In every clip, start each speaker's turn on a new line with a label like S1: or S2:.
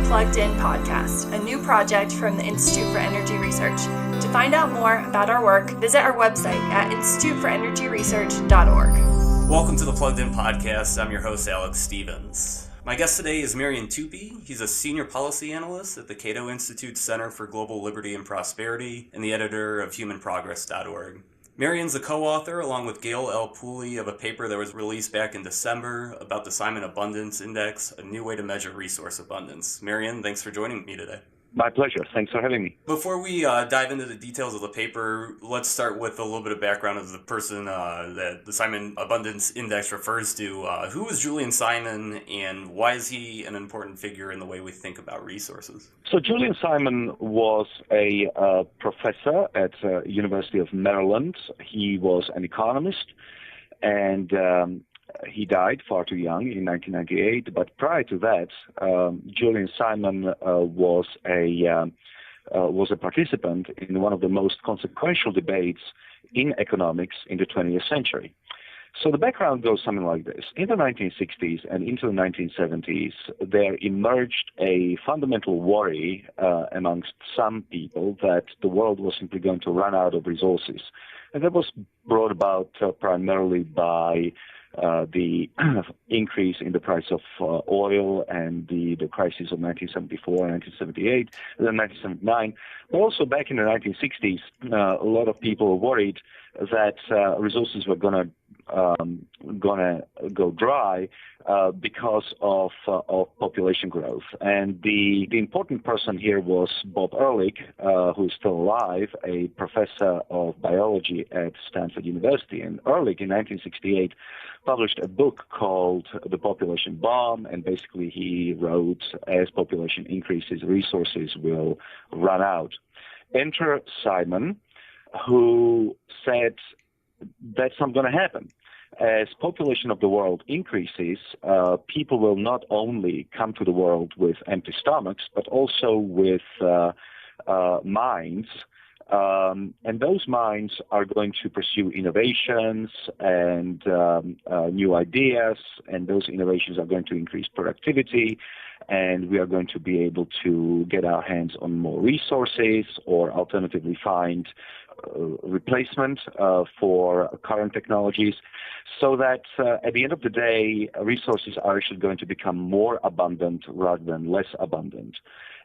S1: Plugged In podcast, a new project from the Institute for Energy Research. To find out more about our work, visit our website at instituteforenergyresearch.org.
S2: Welcome to the Plugged In podcast. I'm your host, Alex Stevens. My guest today is Marian Tupy. He's a senior policy analyst at the Cato Institute Center for Global Liberty and Prosperity and the editor of humanprogress.org. Marian's the co-author, along with Gail L. Pooley, of a paper that was released back in December about the Simon Abundance Index, a new way to measure resource abundance. Marian, thanks for joining me today.
S3: My pleasure. Thanks for having me.
S2: Before we dive into the details of the paper, let's start with a little bit of background of the person that the Simon Abundance Index refers to. Who was Julian Simon, and why is he an important figure in the way we think about resources?
S3: So Julian Simon was a professor at University of Maryland. He was an economist, and he died far too young in 1998. But prior to that, Julian Simon was a participant in one of the most consequential debates in economics in the 20th century. So the background goes something like this. In the 1960s and into the 1970s, there emerged a fundamental worry amongst some people that the world was simply going to run out of resources. And that was brought about primarily by the increase in the price of oil and the crisis of 1974, 1978, and then 1979. But also back in the 1960s, a lot of people were worried that resources were gonna go dry because of population growth. And the important person here was Bob Ehrlich, who is still alive, a professor of biology at Stanford University. And Ehrlich, in 1968, published a book called The Population Bomb, and basically he wrote, as population increases, resources will run out. Enter Simon, who said that's not going to happen. As population of the world increases, people will not only come to the world with empty stomachs, but also with minds. And those minds are going to pursue innovations and new ideas, and those innovations are going to increase productivity, and we are going to be able to get our hands on more resources or alternatively find replacement for current technologies, so that at the end of the day, resources are actually going to become more abundant rather than less abundant.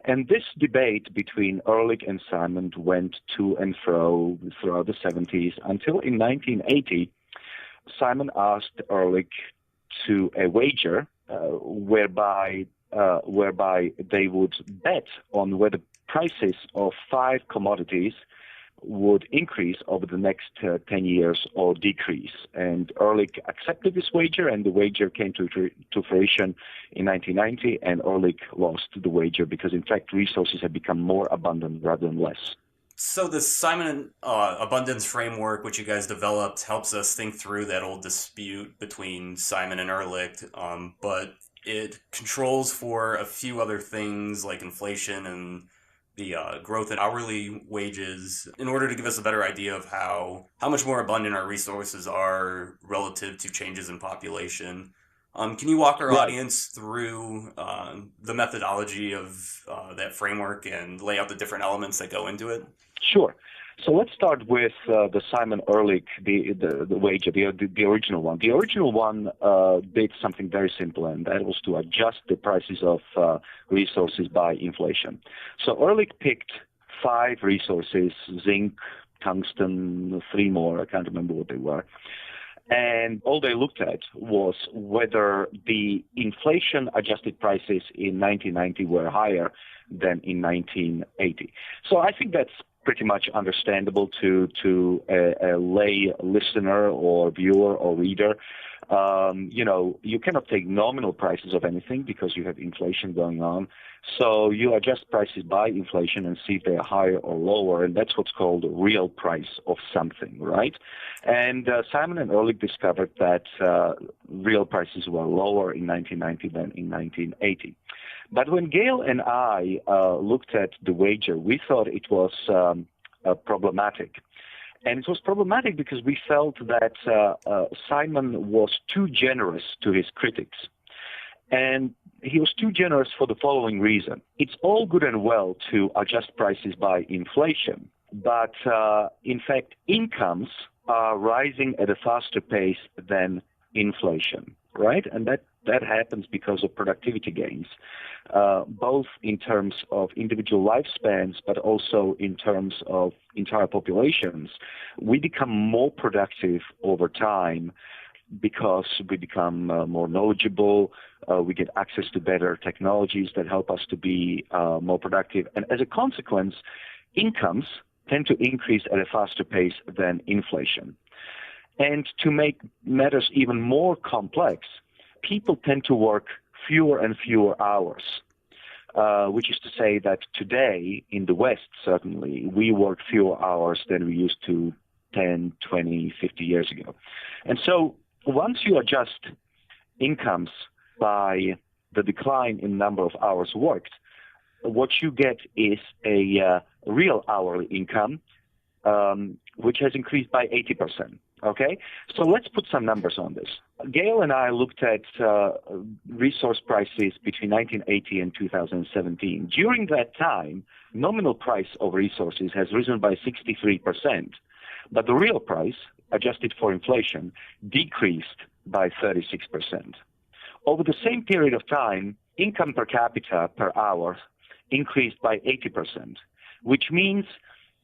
S3: And this debate between Ehrlich and Simon went to and fro throughout the 70s until in 1980, Simon asked Ehrlich to a wager whereby they would bet on whether prices of 5 commodities would increase over the next 10 years or decrease. And Ehrlich accepted this wager, and the wager came to fruition in 1990, and Ehrlich lost the wager because, in fact, resources have become more abundant rather than less.
S2: So the Simon Abundance Framework, which you guys developed, helps us think through that old dispute between Simon and Ehrlich, but it controls for a few other things like inflation and the growth in hourly wages in order to give us a better idea of how much more abundant our resources are relative to changes in population. Can you walk our audience through the methodology of that framework and lay out the different elements that go into it?
S3: Sure. So let's start with the Simon Ehrlich, the wager, the original one. The original one did something very simple, and that was to adjust the prices of resources by inflation. So Ehrlich picked 5 resources: zinc, tungsten, 3 more, I can't remember what they were. And all they looked at was whether the inflation-adjusted prices in 1990 were higher than in 1980. So I think that's pretty much understandable to a lay listener or viewer or reader. You cannot take nominal prices of anything because you have inflation going on. So you adjust prices by inflation and see if they are higher or lower, and that's what's called the real price of something, right? And Simon and Ehrlich discovered that real prices were lower in 1990 than in 1980. But when Gail and I looked at the wager, we thought it was problematic. And it was problematic because we felt that Simon was too generous to his critics. And he was too generous for the following reason. It's all good and well to adjust prices by inflation, but in fact, incomes are rising at a faster pace than inflation, right? And that happens because of productivity gains, both in terms of individual lifespans, but also in terms of entire populations. We become more productive over time because we become more knowledgeable, we get access to better technologies that help us to be more productive. And as a consequence, incomes tend to increase at a faster pace than inflation. And to make matters even more complex, people tend to work fewer and fewer hours, which is to say that today, in the West certainly, we work fewer hours than we used to 10, 20, 50 years ago. And so once you adjust incomes by the decline in number of hours worked, what you get is a real hourly income, which has increased by 80%. Okay, so let's put some numbers on this. Gail and I looked at resource prices between 1980 and 2017. During that time, nominal price of resources has risen by 63%, but the real price, adjusted for inflation, decreased by 36%. Over the same period of time, income per capita per hour increased by 80%, which means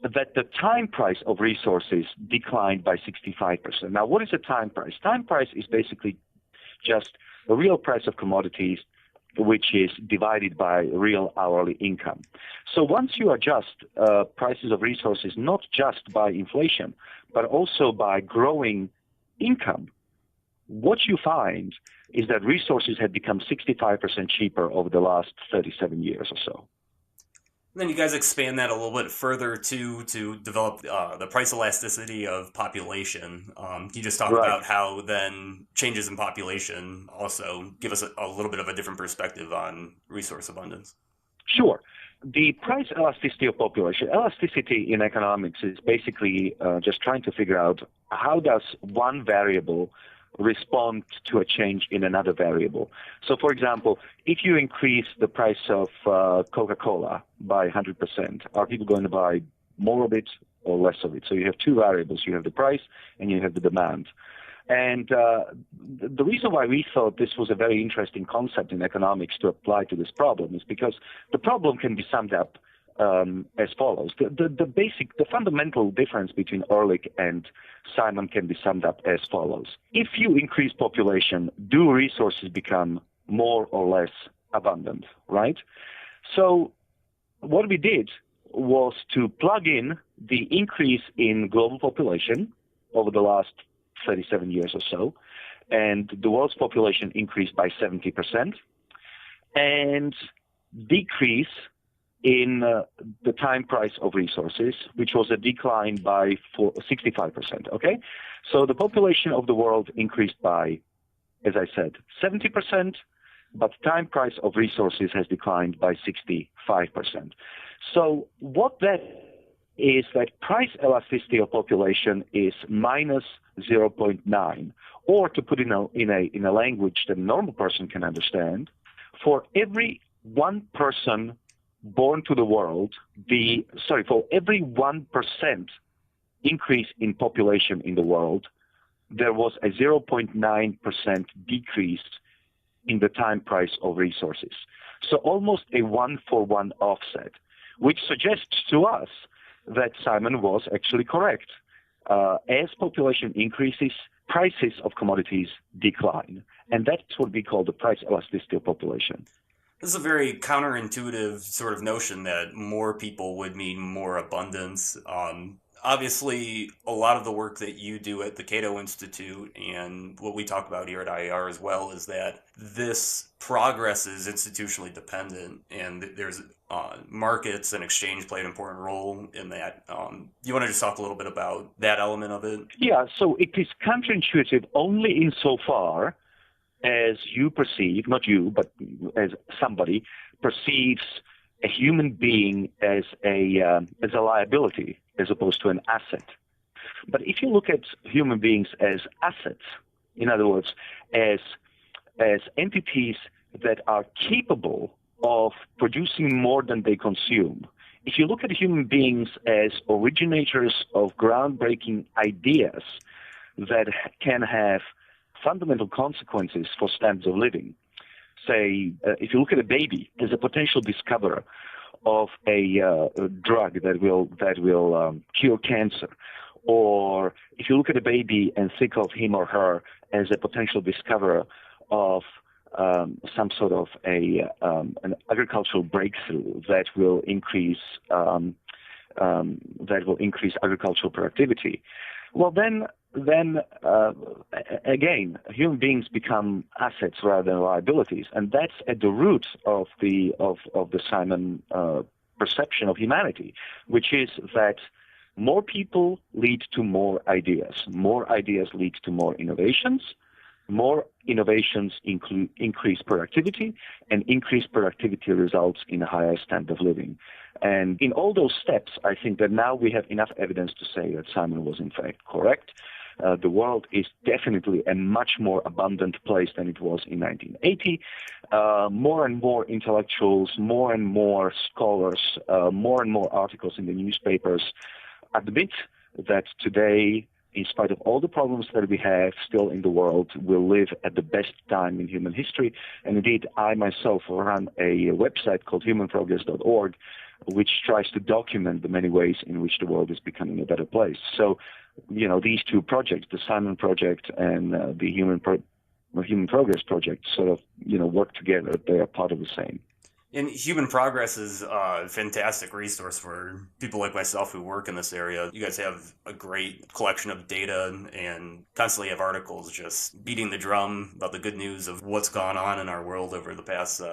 S3: that the time price of resources declined by 65%. Now, what is a time price? Time price is basically just the real price of commodities, which is divided by real hourly income. So once you adjust prices of resources not just by inflation, but also by growing income, what you find is that resources have become 65% cheaper over the last 37 years or so.
S2: And then you guys expand that a little bit further to develop the price elasticity of population. Can you just talk about how then changes in population also give us a little bit of a different perspective on resource abundance?
S3: Sure. The price elasticity of population, elasticity in economics is basically just trying to figure out how does one variable respond to a change in another variable. So, for example, if you increase the price of Coca-Cola by 100%, are people going to buy more of it or less of it? So you have two variables. You have the price and you have the demand. And the reason why we thought this was a very interesting concept in economics to apply to this problem is because the problem can be summed up as follows. The fundamental difference between Ehrlich and Simon can be summed up as follows. If you increase population, do resources become more or less abundant, right? So what we did was to plug in the increase in global population over the last 37 years or so, and the world's population increased by 70%, and decrease in the time price of resources, which was a decline by 65%, okay? So the population of the world increased by, as I said, 70%, but time price of resources has declined by 65%. So what that is that price elasticity of population is minus 0.9, or to put in a language that a normal person can understand, for every one person born to the world, for every 1% increase in population in the world, there was a 0.9% decrease in the time price of resources. So almost a one-for-one offset, which suggests to us that Simon was actually correct. As population increases, prices of commodities decline. And that's what we call the price elasticity of population.
S2: This is a very counterintuitive sort of notion that more people would mean more abundance. Obviously, a lot of the work that you do at the Cato Institute and what we talk about here at IAR as well is that this progress is institutionally dependent, and there's markets and exchange play an important role in that. Do you want to just talk a little bit about that element of it?
S3: Yeah, so it is counterintuitive only insofar as you perceive, not you, but as somebody perceives a human being as a liability as opposed to an asset. But if you look at human beings as assets, in other words, as entities that are capable of producing more than they consume. If you look at human beings as originators of groundbreaking ideas that can have fundamental consequences for standards of living, say, if you look at a baby as a potential discoverer of a drug that will cure cancer, or if you look at a baby and think of him or her as a potential discoverer of some sort of an agricultural breakthrough that will increase agricultural productivity, well then again, human beings become assets rather than liabilities, and that's at the root of the Simon perception of humanity, which is that more people lead to more ideas lead to more innovations increase productivity, and increased productivity results in a higher standard of living. And in all those steps, I think that now we have enough evidence to say that Simon was in fact correct. The world is definitely a much more abundant place than it was in 1980. More and more intellectuals, more and more scholars, more and more articles in the newspapers admit that today, in spite of all the problems that we have still in the world, we live at the best time in human history. And indeed, I myself run a website called humanprogress.org, which tries to document the many ways in which the world is becoming a better place. So, these two projects, the Simon Project and the Human Progress Project, sort of, work together. They are part of the same.
S2: And Human Progress is a fantastic resource for people like myself who work in this area. You guys have a great collection of data and constantly have articles just beating the drum about the good news of what's gone on in our world over the past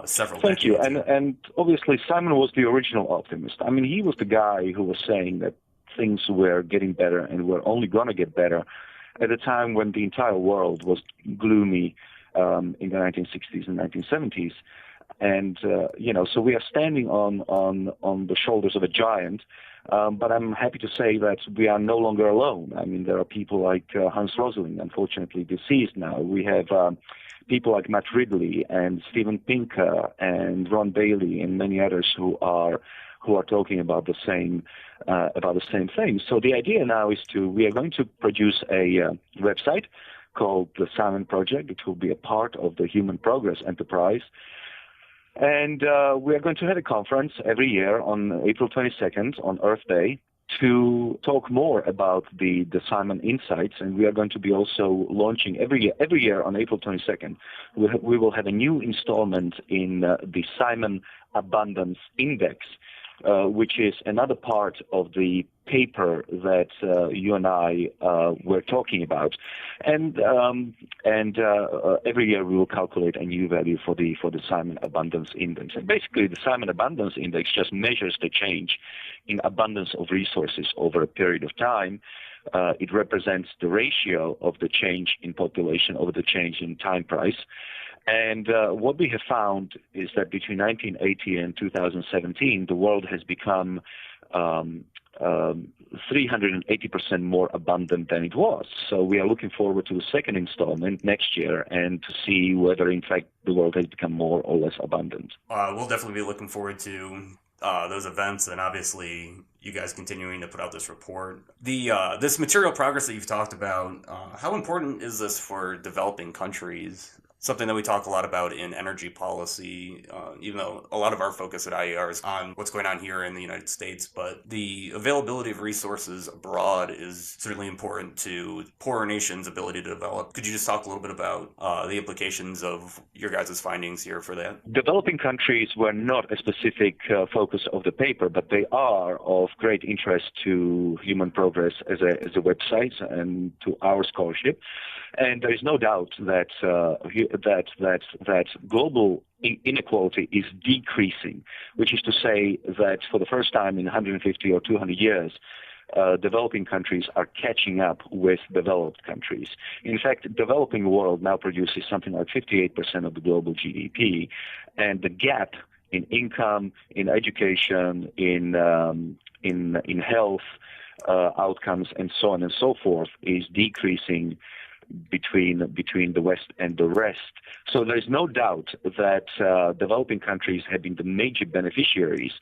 S2: several decades.
S3: Thank you. And obviously Simon was the original optimist. I mean, he was the guy who was saying that things were getting better and were only going to get better at a time when the entire world was gloomy in the 1960s and 1970s. And, so we are standing on the shoulders of a giant, but I'm happy to say that we are no longer alone. I mean, there are people like Hans Rosling, unfortunately deceased now. We have people like Matt Ridley and Steven Pinker and Ron Bailey and many others who are talking about the same thing. So the idea now is we are going to produce a website called the Simon Project. It will be a part of the Human Progress enterprise. And we are going to have a conference every year on April 22nd, on Earth Day, to talk more about the Simon Insights. And we are going to be also launching every year on April 22nd. We will have a new installment in the Simon Abundance Index, which is another part of the paper that you and I were talking about, and every year we will calculate a new value for the Simon Abundance Index. And basically, the Simon Abundance Index just measures the change in abundance of resources over a period of time. It represents the ratio of the change in population over the change in time price. And what we have found is that between 1980 and 2017, the world has become 380% more abundant than it was. So we are looking forward to the second installment next year and to see whether, in fact, the world has become more or less abundant.
S2: We'll definitely be looking forward to those events, and obviously you guys continuing to put out this report. This material progress that you've talked about, how important is this for developing countries? Something that we talk a lot about in energy policy, even though a lot of our focus at IER is on what's going on here in the United States, but the availability of resources abroad is certainly important to poorer nations' ability to develop. Could you just talk a little bit about the implications of your guys' findings here for that?
S3: Developing countries were not a specific focus of the paper, but they are of great interest to Human Progress as a website and to our scholarship. And there is no doubt that global inequality is decreasing, which is to say that for the first time in 150 or 200 years, developing countries are catching up with developed countries. In fact, the developing world now produces something like 58% of the global GDP, and the gap in income, in education, in health outcomes, and so on and so forth is decreasing between the West and the rest. So there is no doubt that developing countries have been the major beneficiaries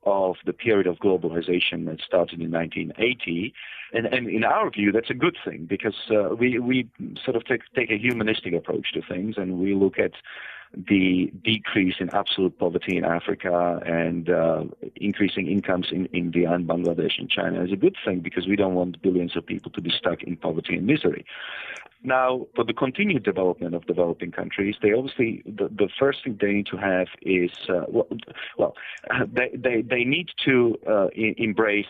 S3: of the period of globalization that started in 1980. And in our view, that's a good thing, because we sort of take a humanistic approach to things, and we look at the decrease in absolute poverty in Africa and increasing incomes in India and Bangladesh and China as a good thing, because we don't want billions of people to be stuck in poverty and misery. Now, for the continued development of developing countries, they obviously, the first thing they need to have is, they need to embrace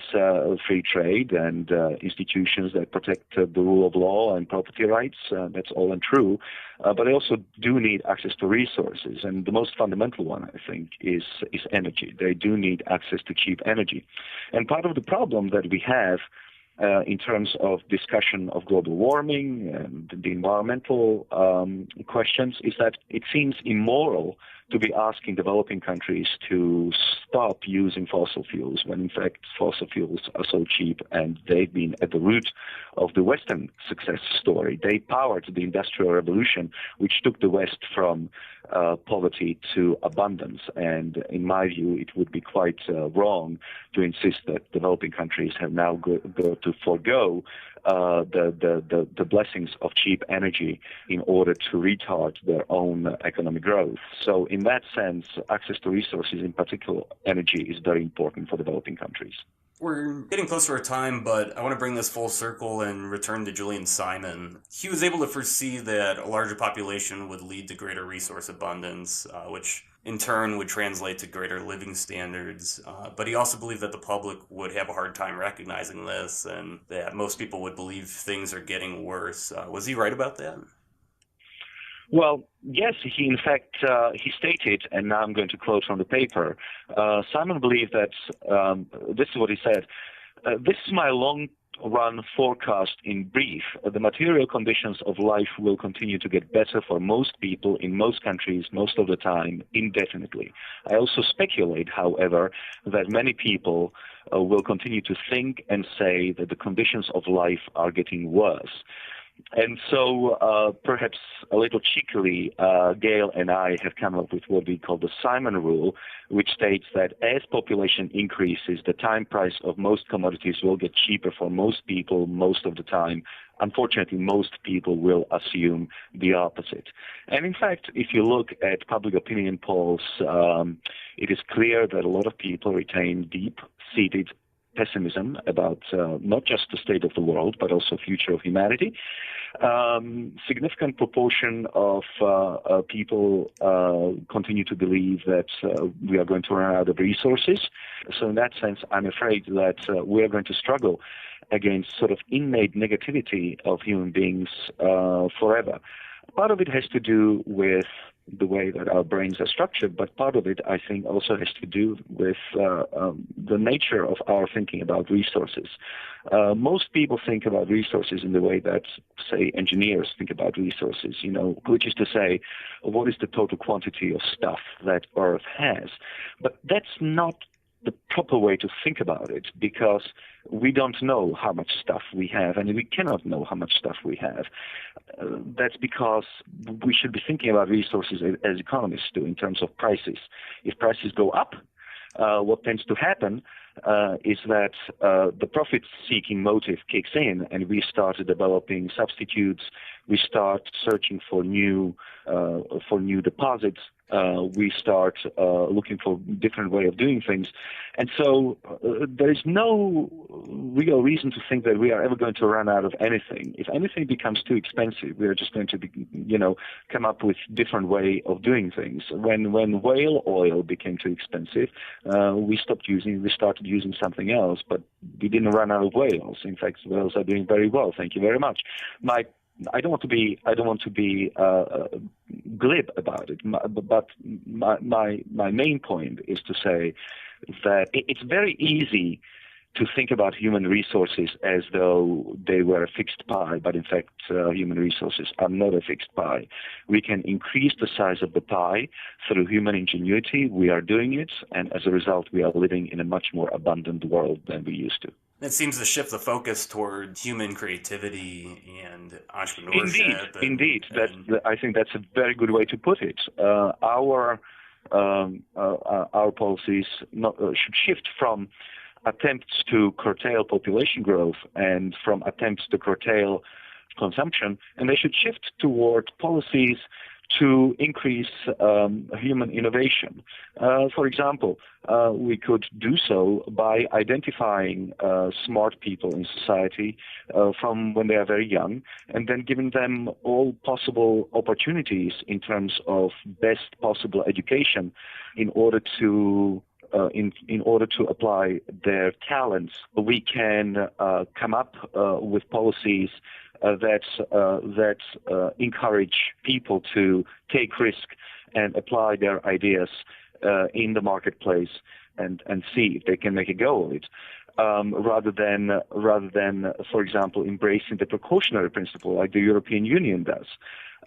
S3: free trade and institutions that protect the rule of law and property rights. That's all and true. But they also do need access to resources. And the most fundamental one, I think, is energy. They do need access to cheap energy. And part of the problem that we have in terms of discussion of global warming and the environmental questions is that it seems immoral to be asking developing countries to stop using fossil fuels when in fact fossil fuels are so cheap, and they've been at the root of the Western success story. They powered the Industrial Revolution, which took the West from poverty to abundance. And in my view, it would be quite wrong to insist that developing countries have now got to forego the blessings of cheap energy in order to retard their own economic growth. So in that sense, access to resources, in particular energy, is very important for developing countries.
S2: We're getting close to our time, but I want to bring this full circle and return to Julian Simon. He was able to foresee that a larger population would lead to greater resource abundance, which in turn would translate to greater living standards. But he also believed that the public would have a hard time recognizing this, and that most people would believe things are getting worse. Was he right about that?
S3: Well, yes, he stated, and now I'm going to quote from the paper, Simon believed that, this is what he said, this is my long-run forecast in brief. The material conditions of life will continue to get better for most people in most countries most of the time, indefinitely. I also speculate, however, that many people will continue to think and say that the conditions of life are getting worse. And so perhaps a little cheekily, Gail and I have come up with what we call the Simon rule, which states that as population increases, the time price of most commodities will get cheaper for most people most of the time. Unfortunately, most people will assume the opposite. And in fact, if you look at public opinion polls, it is clear that a lot of people retain deep-seated pessimism about not just the state of the world, but also future of humanity. Significant proportion of people continue to believe that we are going to run out of resources. So in that sense, I'm afraid that we are going to struggle against sort of innate negativity of human beings forever. Part of it has to do with the way that our brains are structured, but part of it, I think, also has to do with the nature of our thinking about resources. Most people think about resources in the way that, say, engineers think about resources, which is to say, what is the total quantity of stuff that Earth has? But that's not the proper way to think about it, because we don't know how much stuff we have, and we cannot know how much stuff we have. That's because we should be thinking about resources as economists do in terms of prices. If prices go up, what tends to happen is that the profit-seeking motive kicks in, and we start developing substitutes. We start searching for new deposits. We start looking for different way of doing things. And so there is no real reason to think that we are ever going to run out of anything. If anything becomes too expensive, we are just going to come up with different way of doing things. When whale oil became too expensive, we started using something else, but we didn't run out of whales. In fact, whales are doing very well. Thank you very much. I don't want to be glib about it, but my main point is to say that it's very easy to think about human resources as though they were a fixed pie, but in fact, human resources are not a fixed pie. We can increase the size of the pie through human ingenuity. We are doing it, and as a result, we are living in a much more abundant world than we used to.
S2: It seems to shift the focus toward human creativity and entrepreneurship.
S3: Indeed. I think that's a very good way to put it. Our policies should shift from attempts to curtail population growth and from attempts to curtail consumption, and they should shift toward policies to increase human innovation. For example, we could do so by identifying smart people in society from when they are very young, and then giving them all possible opportunities in terms of best possible education in order to apply their talents. We can come up with policies that encourage people to take risk and apply their ideas in the marketplace and see if they can make a go of it, rather than, for example, embracing the precautionary principle like the European Union does,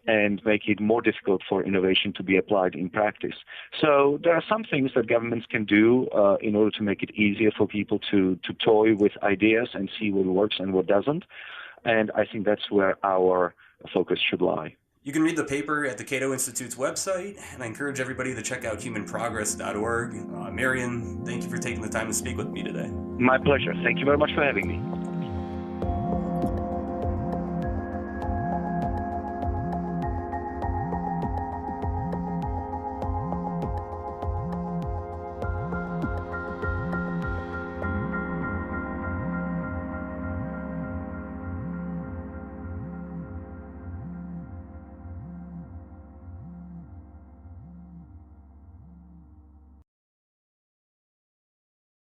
S3: and make it more difficult for innovation to be applied in practice. So there are some things that governments can do in order to make it easier for people to toy with ideas and see what works and what doesn't. And I think that's where our focus should lie.
S2: You can read the paper at the Cato Institute's website, and I encourage everybody to check out humanprogress.org. Marian, thank you for taking the time to speak with me today.
S3: My pleasure. Thank you very much for having me.